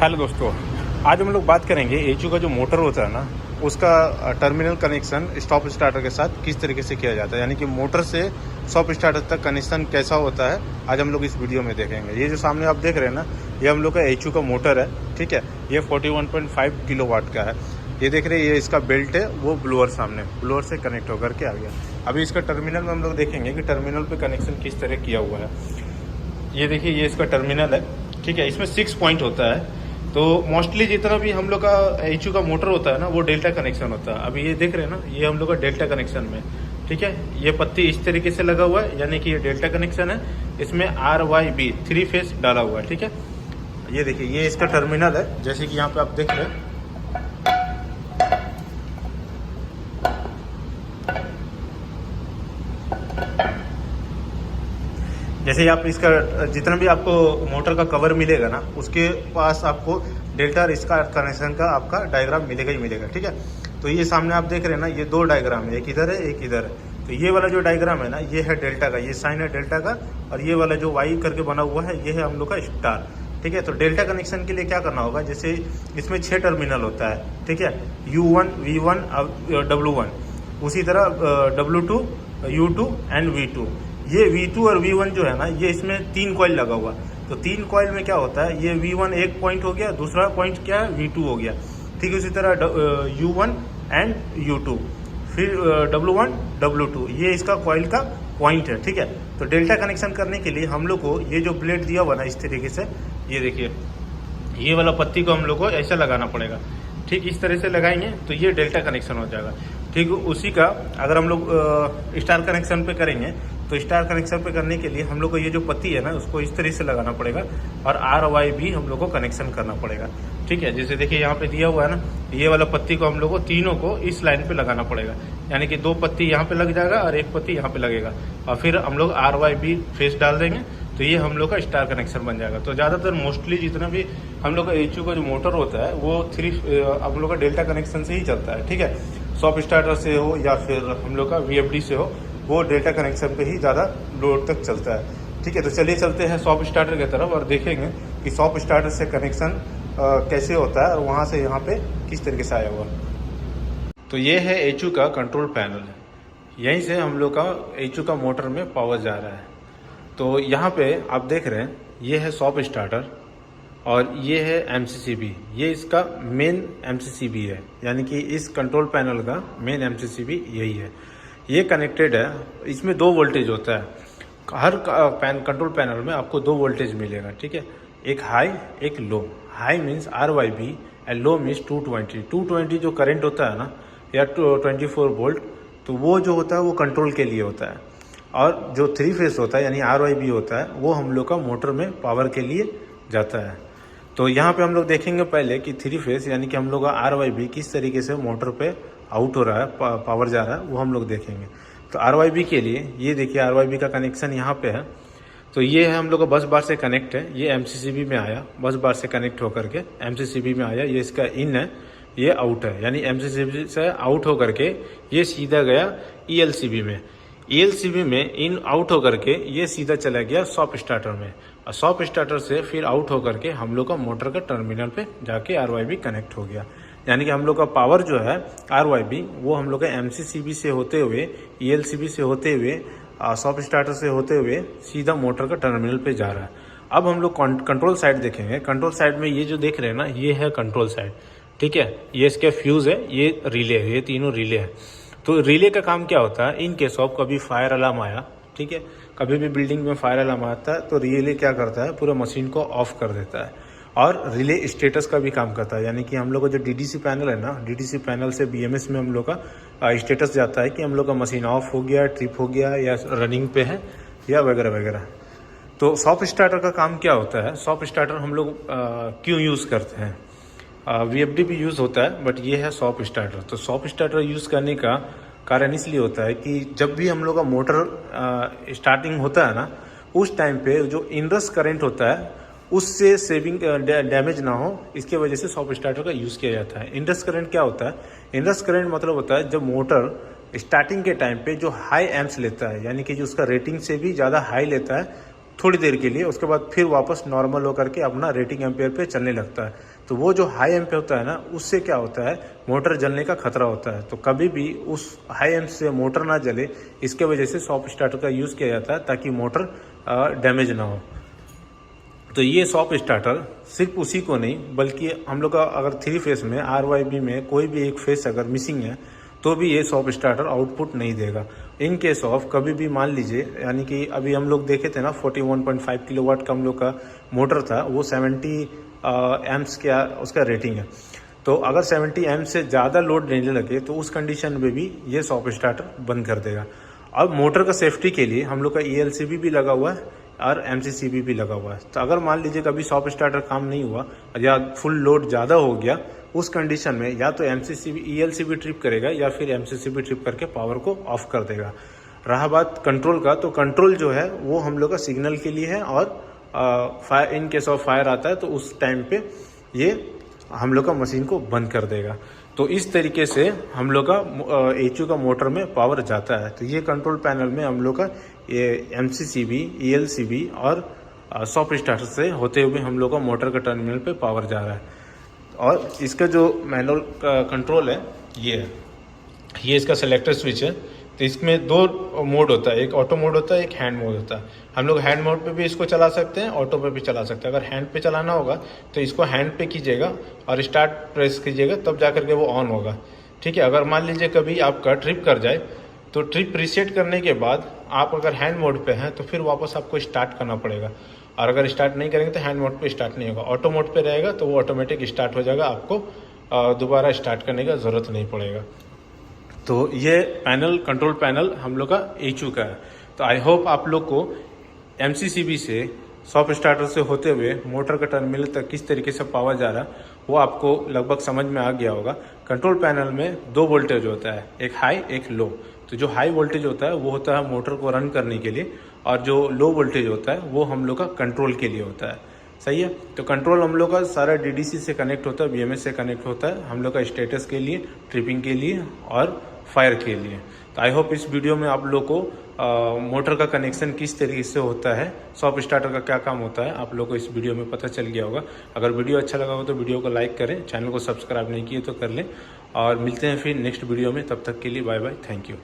Hello दोस्तों, आज हम लोग बात करेंगे एचयू का जो मोटर होता है ना, उसका टर्मिनल कनेक्शन स्टॉप स्टार्टर के साथ किस तरीके से किया जाता है, यानी कि मोटर से स्टॉप स्टार्टर तक कनेक्शन कैसा होता है। आज हम लोग इस वीडियो में देखेंगे। ये जो सामने आप देख रहे हैं ना, ये हम लोग का एचयू का मोटर है, ठीक है। ये 41.5 किलोवाट का है। ये देख रहे हैं, ये इसका बेल्ट है, वो ब्लोअर सामने ब्लोअर से कनेक्ट होकर के आ गया। अभी इसका टर्मिनल में हम लोग देखेंगे कि टर्मिनल पे कनेक्शन किस तरह किया हुआ है। ये देखिए, ये इसका टर्मिनल है, ठीक है। इसमें 6 पॉइंट होता है। तो मोस्टली जितना भी हम लोग का एचयू का मोटर होता है ना, वो डेल्टा कनेक्शन होता है। अभी ये देख रहे हैं ना, ये हम लोग का डेल्टा कनेक्शन में, ठीक है। ये पत्ती इस तरीके से लगा हुआ है, यानी कि ये डेल्टा कनेक्शन है। इसमें RYB 3 फेस डाला हुआ है, ठीक है। ये देखिए, ये इसका टर्मिनल है, जैसे कि यहाँ पे आप देख रहे हैं। जैसे आप इसका जितना भी आपको मोटर का कवर मिलेगा ना, उसके पास आपको डेल्टा और इसका कनेक्शन का आपका डायग्राम मिलेगा ही मिलेगा, ठीक है। तो ये सामने आप देख रहे हैं ना, ये 2 डायग्राम है, एक इधर है एक इधर है। तो ये वाला जो डायग्राम है ना, ये है डेल्टा का, ये साइन है डेल्टा का। और ये वाला जो वाई करके बना हुआ है, ये है हम लोग का स्टार, ठीक है। तो डेल्टा कनेक्शन के लिए क्या करना होगा, जैसे इसमें 6 टर्मिनल होता है, ठीक है। U1, V1, W1, उसी तरह W2, U2 एंड V2। ये V2 और V1 जो है ना, ये इसमें 3 कॉइल लगा हुआ। तो 3 कॉइल में क्या होता है, ये V1 एक पॉइंट हो गया, दूसरा पॉइंट क्या है, V2 हो गया, ठीक है। उसी तरह U1 एंड U2, फिर W1, W2, ये इसका कॉइल का पॉइंट है, ठीक है। तो डेल्टा कनेक्शन करने के लिए हम लोग को ये जो ब्लेड दिया हुआ ना, इस तरीके से, ये देखिए, ये वाला पत्ती को हम लोग को ऐसा लगाना पड़ेगा, ठीक। इस तरह से लगाएंगे तो ये डेल्टा कनेक्शन हो जाएगा, ठीक। उसी का अगर हम लोग स्टार कनेक्शन पे करेंगे, तो स्टार कनेक्शन पे करने के लिए हम लोग को ये जो पत्ती है ना, उसको इस तरह से लगाना पड़ेगा। और RY भी हम लोग को कनेक्शन करना पड़ेगा, ठीक है। जैसे देखिए, यहाँ पे दिया हुआ है ना, ये वाला पत्ती को हम लोग को तीनों को इस लाइन पे लगाना पड़ेगा, यानी कि 2 पत्ती यहाँ पे लग जाएगा और 1 पत्ती यहाँ पे लगेगा। और फिर हम लोग RYB फेस डाल देंगे, तो ये हम लोग का स्टार कनेक्शन बन जाएगा। तो ज़्यादातर मोस्टली जितना भी हम लोग का एचयू का जो मोटर होता है, वो हम लोग का डेल्टा कनेक्शन से ही चलता है, ठीक है। स्टॉप स्टार्टर से हो या फिर हम लोग का VFD से हो, वो डेल्टा कनेक्शन पे ही ज़्यादा लोड तक चलता है, ठीक है। तो चलिए चलते हैं स्टॉप स्टार्टर की तरफ और देखेंगे कि स्टॉप स्टार्टर से कनेक्शन कैसे होता है और वहाँ से यहाँ पे किस तरीके से आया हुआ। तो ये है एचयू का कंट्रोल पैनल, यहीं से हम लोग का एचयू का मोटर में पावर जा रहा है। तो यहाँ पे आप देख रहे हैं, ये है स्टॉप स्टार्टर और ये है MCCB। ये इसका मेन MCCB है, यानी कि इस कंट्रोल पैनल का मेन MCCB यही है। ये कनेक्टेड है, इसमें 2 वोल्टेज होता है। हर कंट्रोल पैनल में आपको 2 वोल्टेज मिलेगा, ठीक है। एक हाई एक लो। High means RYB and low means 220 जो करंट होता है ना, या 24 वोल्ट, तो वो जो होता है वो कंट्रोल के लिए होता है। और जो 3 फेस होता है, यानी RYB होता है, वो हम लोग का मोटर में पावर के लिए जाता है। तो यहाँ पे हम लोग देखेंगे पहले कि 3 फेस यानी कि हम लोग का RYB किस तरीके से मोटर पे आउट हो रहा है, पावर जा रहा है, वो हम लोग देखेंगे। तो RYB के लिए ये देखिए, RYB का कनेक्शन यहाँ पे है। तो ये है हम लोग का बस बार से कनेक्ट है, ये MCCB में आया, बस बार से कनेक्ट होकर के MCCB में आया। ये इसका इन है, ये आउट है, यानी MCCB से आउट होकर के ये सीधा गया ELCB में। ELCB में इन आउट होकर के ये सीधा चला गया स्टॉप स्टार्टर में, और स्टॉप स्टार्टर से फिर आउट होकर के हम लोग का मोटर का टर्मिनल पे जाके RYB कनेक्ट हो गया। यानी कि हम लोग का पावर जो है RYB, वो हम लोग का MCCB से होते हुए, ELCB से होते हुए, स्टॉप स्टार्टर से होते हुए सीधा मोटर का टर्मिनल पे जा रहा है। अब हम लोग कंट्रोल साइड देखेंगे। कंट्रोल साइड में ये जो देख रहे हैं ना, ये है कंट्रोल साइड, ठीक है। ये इसका फ्यूज़ है, ये रिले है, ये तीनों रिले है। तो रिले का काम क्या होता है, इन केस ऑफ कभी फायर अलार्म आया, ठीक है, कभी भी बिल्डिंग में फायर अलार्म आता है, तो रिले क्या करता है, पूरा मशीन को ऑफ कर देता है। और रिले स्टेटस का भी काम करता है, यानी कि हम लोग का जो DDC पैनल है ना, DDC पैनल से BMS में हम लोग का स्टेटस जाता है कि हम लोग का मशीन ऑफ हो गया, ट्रिप हो गया, या रनिंग पे है, या वगैरह वगैरह। तो स्टॉप स्टार्टर का काम क्या होता है, स्टॉप स्टार्टर हम लोग क्यों यूज़ करते हैं, VFD भी यूज़ होता है, बट ये है स्टॉप स्टार्टर। तो स्टॉप स्टार्टर यूज़ करने का कारण इसलिए होता है कि जब भी हम लोग का मोटर स्टार्टिंग होता है ना, उस टाइम पे जो इनरस करंट होता है, उससे सेविंग डैमेज ना हो, इसके वजह से स्टॉप स्टार्टर का यूज़ किया जाता है। इनरस करंट क्या होता है, इनरस करंट मतलब होता है जब मोटर स्टार्टिंग के टाइम पे जो हाई एम्प्स लेता है, यानी कि जो उसका रेटिंग से भी ज़्यादा हाई लेता है, थोड़ी देर के लिए, उसके बाद फिर वापस नॉर्मल होकर के अपना रेटिंग एम्पेयर पे चलने लगता है। तो वो जो हाई एम्प पे होता है ना, उससे क्या होता है, मोटर जलने का खतरा होता है। तो कभी भी उस हाई एम्प से मोटर ना जले, इसके वजह से सॉफ्ट स्टार्टर का यूज़ किया जाता है ताकि मोटर डैमेज ना हो। तो ये सॉफ्ट स्टार्टर सिर्फ उसी को नहीं, बल्कि हम लोग का अगर 3 फेस में RYB में कोई भी एक फेस अगर मिसिंग है तो भी ये सॉफ्ट स्टार्टर आउटपुट नहीं देगा। इन केस ऑफ कभी भी मान लीजिए, यानी कि अभी हम लोग देखे थे ना 41.5 किलोवाट का हम लोग का मोटर था, वो 70 एम्प्स का उसका रेटिंग है। तो अगर 70 एम्प से ज़्यादा लोड लेने लगे तो उस कंडीशन में भी ये सॉफ्ट स्टार्टर बंद कर देगा। अब मोटर का सेफ्टी के लिए हम लोग का ELCB भी लगा हुआ है और MCCB भी लगा हुआ है। तो अगर मान लीजिए कभी सॉफ्ट स्टार्टर काम नहीं हुआ या फुल लोड ज़्यादा हो गया, उस कंडीशन में या तो ELCB ट्रिप करेगा या फिर MCCB ट्रिप करके पावर को ऑफ कर देगा। रहा बात कंट्रोल का, तो कंट्रोल जो है वो हम लोग का सिग्नल के लिए है, और fire in case of fire आता है तो उस टाइम पे ये हम लोग का मशीन को बंद कर देगा। तो इस तरीके से हम लोग का HU का मोटर में पावर जाता है। तो ये कंट्रोल पैनल में हम लोग का ये MCCB, ELCB और सॉफ्ट स्टार्टर से होते हुए हम लोग का मोटर का टर्मिनल पे पावर जा रहा है। और इसका जो मैनुअल कंट्रोल है ये इसका सेलेक्टर स्विच है। तो इसमें 2 मोड होता है, एक ऑटो मोड होता है, एक हैंड मोड होता है। हम लोग हैंड मोड पे भी इसको चला सकते हैं, ऑटो पे भी चला सकते हैं। अगर हैंड पे चलाना होगा तो इसको हैंड पे कीजिएगा और स्टार्ट प्रेस कीजिएगा, तब जा करके वो ऑन होगा। ठीक है। अगर मान लीजिए कभी आपका ट्रिप कर जाए तो ट्रिप रीसेट करने के बाद आप अगर हैंड मोड पे हैं तो फिर वापस आपको स्टार्ट करना पड़ेगा, और अगर स्टार्ट नहीं करेंगे तो हैंड मोड पे स्टार्ट नहीं होगा। ऑटो मोड पे रहेगा तो वो ऑटोमेटिक स्टार्ट हो जाएगा, आपको दोबारा स्टार्ट करने का ज़रूरत नहीं पड़ेगा। तो ये पैनल, कंट्रोल पैनल हम लोग का HU का है। तो आई होप आप लोग को MCCB से सॉफ्ट स्टार्टर से होते हुए मोटर का टर्मिनल तक किस तरीके से पावर जा रहा है वो आपको लगभग समझ में आ गया होगा। कंट्रोल पैनल में 2 वोल्टेज होता है, एक हाई एक लो। तो जो हाई वोल्टेज होता है वो होता है मोटर को रन करने के लिए, और जो लो वोल्टेज होता है वो हम लोग का कंट्रोल के लिए होता है। सही है। तो कंट्रोल हम लोग का सारा DDC से कनेक्ट होता है, BMS से कनेक्ट होता है, हम लोग का स्टेटस के लिए, ट्रिपिंग के लिए और फायर के लिए। तो आई होप इस वीडियो में आप लोग को मोटर का कनेक्शन किस तरीके से होता है, सॉफ्ट स्टार्टर का क्या काम होता है, आप लोग को इस वीडियो में पता चल गया होगा। अगर वीडियो अच्छा लगा हो तो वीडियो को लाइक करें, चैनल को सब्सक्राइब नहीं किए तो कर लें, और मिलते हैं फिर नेक्स्ट वीडियो में। तब तक के लिए बाय बाय, थैंक यू।